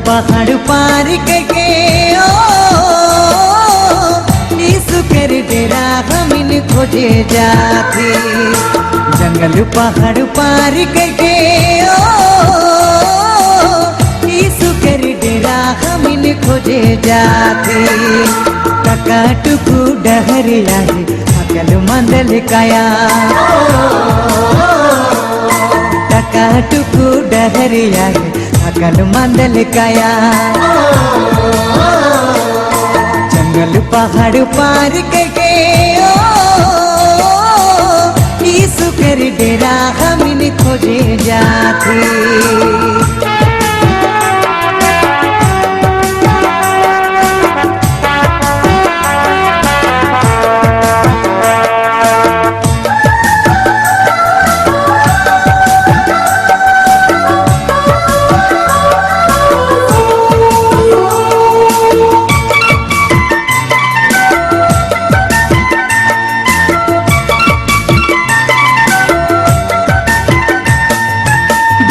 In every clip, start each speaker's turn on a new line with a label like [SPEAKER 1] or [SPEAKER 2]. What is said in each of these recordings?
[SPEAKER 1] पहाड़ पार करके ओ यीशु कर डेरा हमिन खोजे जाते। जंगल पहाड़ पार करके ओ यीशु कर डेरा हमिन खोजे जाते। टका टुकु डहर आए अकल मंदल काया, टका टुकु डहर आए अकल मंदल काया। जंगल पहाड़ पार करके ओ यीशु कर डेरा हमिन खोजे जाते।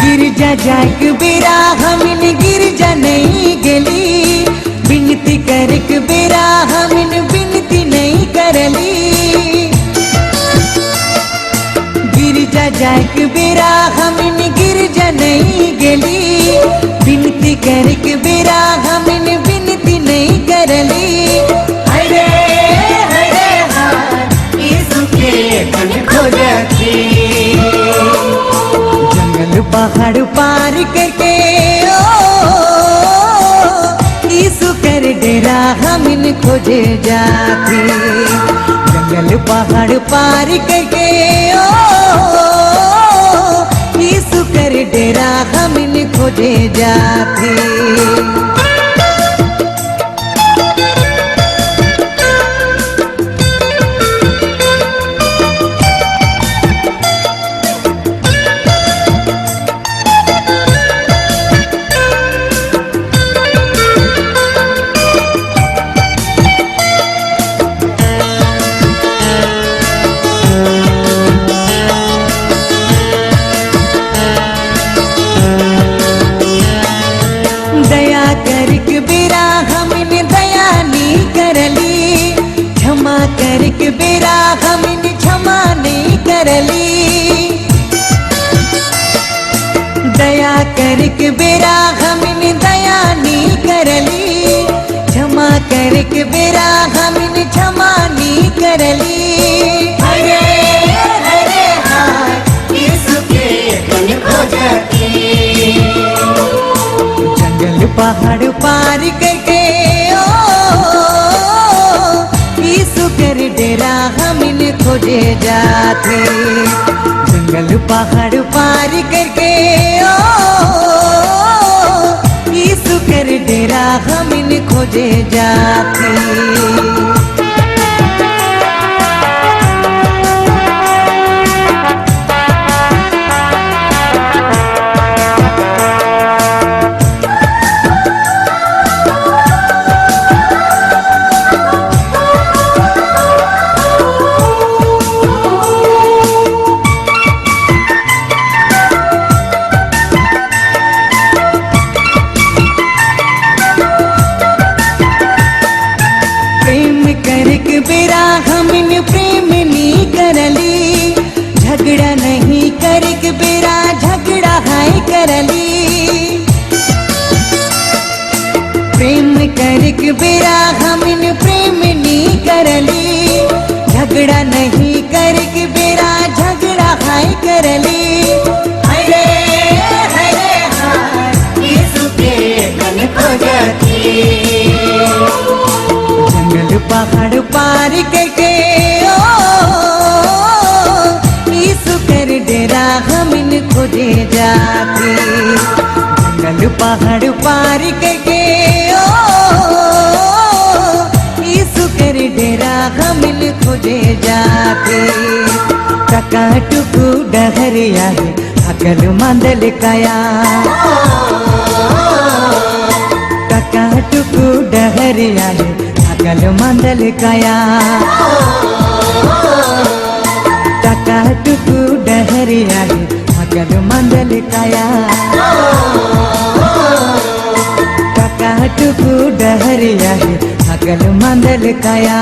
[SPEAKER 1] गिरजा जाक बेरा हमिन गिरजा नहीं गेली, बिनती करक बेरा हमिन बिनती नहीं करली। गिरजा जाक बेरा हमिन गिरजा नहीं गेली, बिनती करक बेरा हमिन बिनती नहीं करली। हरे हरे हाथ यीशु के मन खोजती। पहाड़ पार करके ओ यीशु कर डेरा हमिन खोजे जाते। जंगल पहाड़ पार करके ओ यीशु कर डेरा हमिन खोजे जाते। दया करक बेरा हमिन दया नहीं करली, क्षमा करक बेरा हमिन क्षमा नहीं करली। दया करक बेरा हमिन दया नहीं करली, क्षमा करक बेरा हमिन क्षमा नहीं करली। हरे हरे हाथ यीशु के मन खोजती। पहाड़ पार करके ओ यीशु कर डेरा हमिन खोजे जाते। जंगल पहाड़ पार करके ओ यीशु कर डेरा हमिन खोजे जाते। बेरा हमिन प्रेम नहीं करली, झगड़ा नहीं करक बेरा झगड़ा है करली। प्रेम करक बेरा हमिन प्रेम नहीं करली, झगड़ा नहीं करक बेरा झगड़ा है करली। हरे हरे हाथ यीशु के मन खोजती। जंगल पहाड़ पार करके ओ पहाड़ पार के ओ यीशु कर डेरा हमिन खोजे जाते टका टुकु डहरिया है अकल मंदल काया टका टुकु डहरिया है अकल मंदल काया टका टुकु डहरिया है अकल मंदल काया टका टुकु डहरिया है अकल मंदल काया